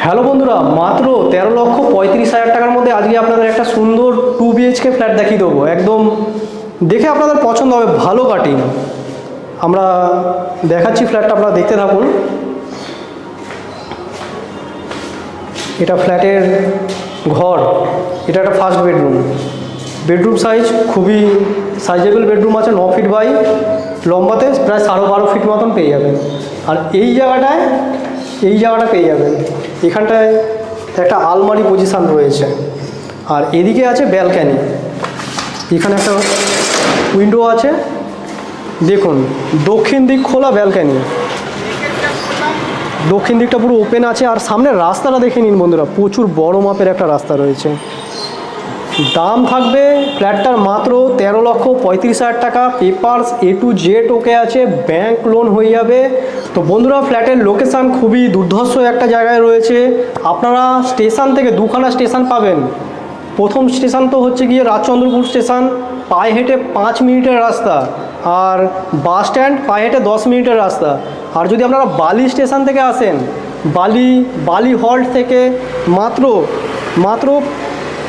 Hello বন্ধুরা, মাত্র 13,35,000 টাকার মধ্যে আজকে আপনাদের একটা সুন্দর 2 BHK ফ্ল্যাট দেখিয়ে দেবো। একদম দেখে আপনাদের পছন্দ হবে, ভালো কাটিং। আমরা দেখাচ্ছি ফ্ল্যাটটা, আপনারা দেখতে থাকুন। এটা ফ্ল্যাটের ঘর, এটা একটা ফার্স্ট বেডরুম। বেডরুম সাইজ খুবই সাইজেবল বেডরুম আছে, 9 ফিট বাই লম্বাতে প্রায় 12.5 ফিট মতন পেয়ে যাবেন। আর এই জায়গাটা পেয়ে যাবেন, এখানটায় একটা আলমারি পজিশান রয়েছে। আর এদিকে আছে ব্যালকানি, এখানে একটা উইন্ডো আছে। দেখুন, দক্ষিণ দিক খোলা ব্যালকানি, দক্ষিণ দিকটা পুরো ওপেন আছে। আর সামনে রাস্তাটা দেখে নিন বন্ধুরা, প্রচুর বড় মাপের একটা রাস্তা রয়েছে। দাম থাকবে ফ্ল্যাটটার মাত্র 13,35,000 টাকা। পেপারস A to Z ওকে আছে, ব্যাংক লোন হয়ে যাবে। তো বন্ধুরা, ফ্ল্যাটের লোকেশান খুবই দুর্ধর্ষ একটা জায়গায় রয়েছে। আপনারা স্টেশন থেকে দুখানা স্টেশন পাবেন। প্রথম স্টেশন তো হচ্ছে গিয়ে রাজচন্দ্রপুর স্টেশন, পায়ে হেঁটে 5 মিনিটের রাস্তা। আর বাস স্ট্যান্ড পায়ে হেঁটে 10 মিনিটের রাস্তা। আর যদি আপনারা বালি স্টেশন থেকে আসেন, বালি হল্ট থেকে মাত্র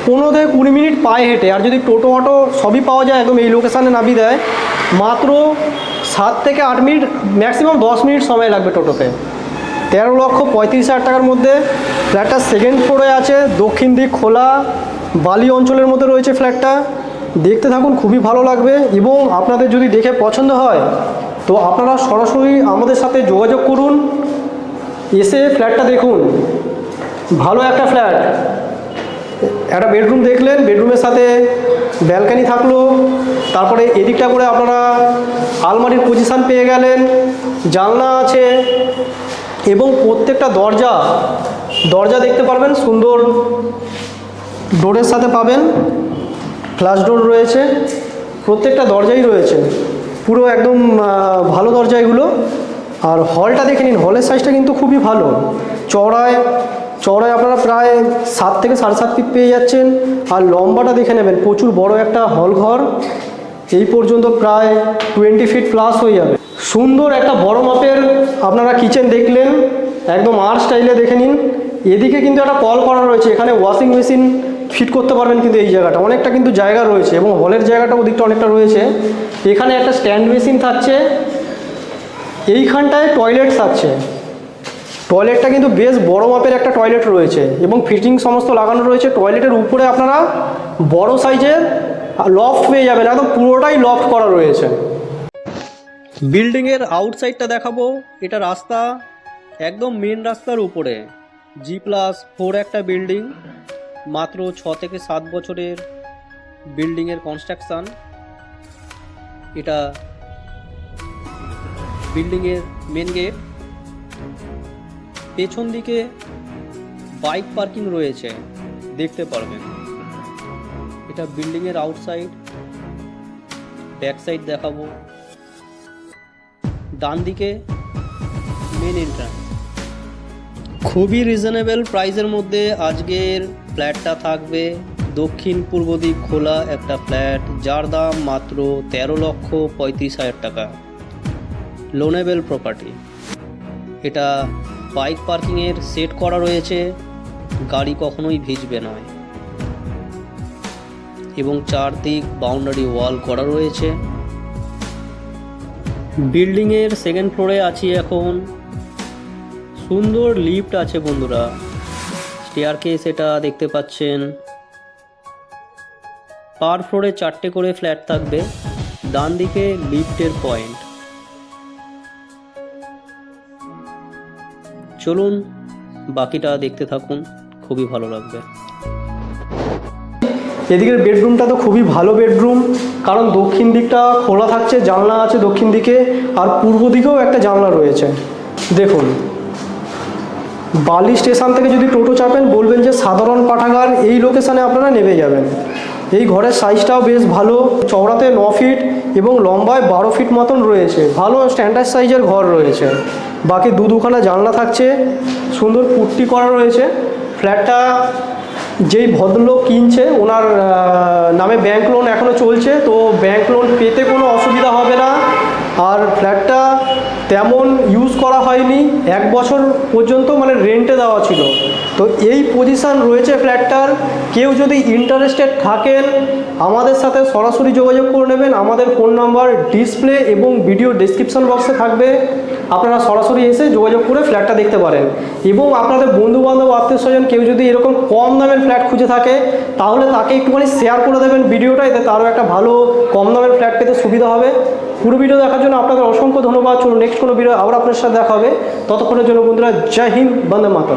15 থেকে 20 মিনিট পায়ে হেঁটে। আর যদি টোটো অটো সবই পাওয়া যায়, একদম এই লোকেশানে নামিয়ে দেয়, মাত্র 7 থেকে 8 মিনিট, ম্যাক্সিমাম 10 মিনিট সময় লাগবে টোটোতে। 13,35,000 টাকার মধ্যে ফ্ল্যাটটা সেকেন্ড ফ্লোরে আছে, দক্ষিণ দিক খোলা বালি অঞ্চলের মধ্যে রয়েছে ফ্ল্যাটটা। দেখতে থাকুন, খুবই ভালো লাগবে। এবং আপনাদের যদি দেখে পছন্দ হয় তো আপনারা সরাসরি আমাদের সাথে যোগাযোগ করুন, এসে ফ্ল্যাটটা দেখুন। ভালো একটা ফ্ল্যাট, একটা বেডরুম দেখলেন, বেডরুমের সাথে ব্যালকানি থাকলো, তারপরে এদিকটা করে আপনারা আলমারির পজিশান পেয়ে গেলেন, জানলা আছে। এবং প্রত্যেকটা দরজা দেখতে পারবেন, সুন্দর ডোরের সাথে পাবেন, ফ্ল্যাশ ডোর রয়েছে, প্রত্যেকটা দরজাই রয়েছে, পুরো একদম ভালো দরজা এগুলো। আর হলটা দেখে নিন, হলের সাইজটা কিন্তু খুবই ভালো। চওড়ায় আপনারা প্রায় 7 থেকে 7.5 ফিট পেয়ে যাচ্ছেন। আর লম্বাটা দেখে নেবেন, প্রচুর বড় একটা হল ঘর, এই পর্যন্ত প্রায় 20 ফিট প্লাস হয়ে যাবে। সুন্দর একটা বড় মাপের আপনারা কিচেন দেখলেন, একদম আর স্টাইলে দেখে নিন। এদিকে কিন্তু একটা কল করা রয়েছে, এখানে ওয়াশিং মেশিন ফিট করতে পারবেন। কিন্তু এই জায়গাটা অনেকটা কিন্তু জায়গা রয়েছে, এবং হলের জায়গাটা ওদিকটা অনেকটা রয়েছে। এখানে একটা স্ট্যান্ড মেশিন থাকছে, এইখানটায় টয়লেট থাকছে। টয়লেটটা কিন্তু বেশ বড় মাপের একটা টয়লেট রয়েছে, এবং ফিটিং সমস্ত লাগানো রয়েছে। টয়লেটের উপরে আপনারা বড় সাইজের লফট পেয়ে যাবেন, একদম পুরোটাই লফট করা রয়েছে। বিল্ডিংয়ের আউটসাইডটা দেখাবো। এটা রাস্তা, একদম মেন রাস্তার উপরে G+4 একটা বিল্ডিং, মাত্র 6 থেকে 7 বছরের বিল্ডিংয়ের কনস্ট্রাকশান। এটা বিল্ডিংয়ের মেন গেট। পেছন দিকে বাইক পার্কিং রয়েছে, দেখতে পারবেন। এটা বিল্ডিংয়ের আউটসাইড। ব্যাক সাইড দেখাবো। ডান দিকে মেন এন্ট্রান্স। খুবই রিজনেবল প্রাইসের মধ্যে আজকের ফ্ল্যাটটা থাকবে। দক্ষিণ পূর্ব দিক খোলা একটা ফ্ল্যাট, যার দাম মাত্র 13,35,000 টাকা। Loanable property. এটা বাইক পার্কিংয়ের সেট করা রয়েছে, গাড়ি কখনোই ভিজবে নয়। এবং চারদিক বাউন্ডারি ওয়াল করা রয়েছে। বিল্ডিংয়ের সেকেন্ড ফ্লোরে আছি এখন। সুন্দর লিফট আছে বন্ধুরা, স্টেয়ারকেস এটা দেখতে পাচ্ছেন। পার ফ্লোরে 4টে করে ফ্ল্যাট থাকবে। ডান দিকে লিফটের পয়েন্ট। চলুন বাকিটা দেখতে থাকুন, খুবই ভালো লাগবে। এদিকের বেডরুমটা তো খুবই ভালো বেডরুম, কারণ দক্ষিণ দিকটা খোলা থাকছে, জানলা আছে দক্ষিণ দিকে। আর পূর্ব দিকেও একটা জানলা রয়েছে। দেখুন, বালি স্টেশন থেকে যদি টোটো চাপেন, বলবেন যে সাধারণ পাঠাগার, এই লোকেশানে আপনারা নেমে যাবেন। এই ঘরের সাইজটাও বেশ ভালো, চওড়াতে 9 ফিট এবং লম্বায় 12 ফিট মতন রয়েছে। ভালো স্ট্যান্ডার্ড সাইজের ঘর রয়েছে। বাকি দুখানা জানলা থাকছে, সুন্দর পুট্টি করা রয়েছে। ফ্ল্যাটটা যেই ভদ্রলোক কিনছে, ওনার নামে ব্যাংক লোন এখনও চলছে, তো ব্যাংক লোন পেতে কোনো অসুবিধা হবে না। আর ফ্ল্যাটটা তেমন ইউজ করা হয়নি, 1 বছর পর্যন্ত মানে রেন্টে দেওয়া ছিল। তো এই পজিশান রয়েছে ফ্ল্যাটটার। কেউ যদি ইন্টারেস্টেড থাকেন আমাদের সাথে সরাসরি যোগাযোগ করে নেবেন। আমাদের ফোন নাম্বার ডিসপ্লে এবং ভিডিও ডেসক্রিপশন বক্সে থাকবে, আপনারা সরাসরি এসে যোগাযোগ করে ফ্ল্যাটটা দেখতে পারেন। এবং আপনাদের বন্ধুবান্ধব আত্মীয় স্বজন কেউ যদি এরকম কম দামের ফ্ল্যাট খুঁজে থাকে তাহলে তাকে একটুখানি শেয়ার করে দেবেন ভিডিওটা, এতে তারও একটা ভালো কম দামের ফ্ল্যাট পেতে সুবিধা হবে। পুরো ভিডিও দেখার জন্য আপনাদের অসংখ্য ধন্যবাদ। চলুন নেক্সট কোনো ভিডিও আবার আপনার সাথে দেখা হবে। ততক্ষণের জন্য বন্ধুরা জয় হিন্দ, বন্দে মাতরম।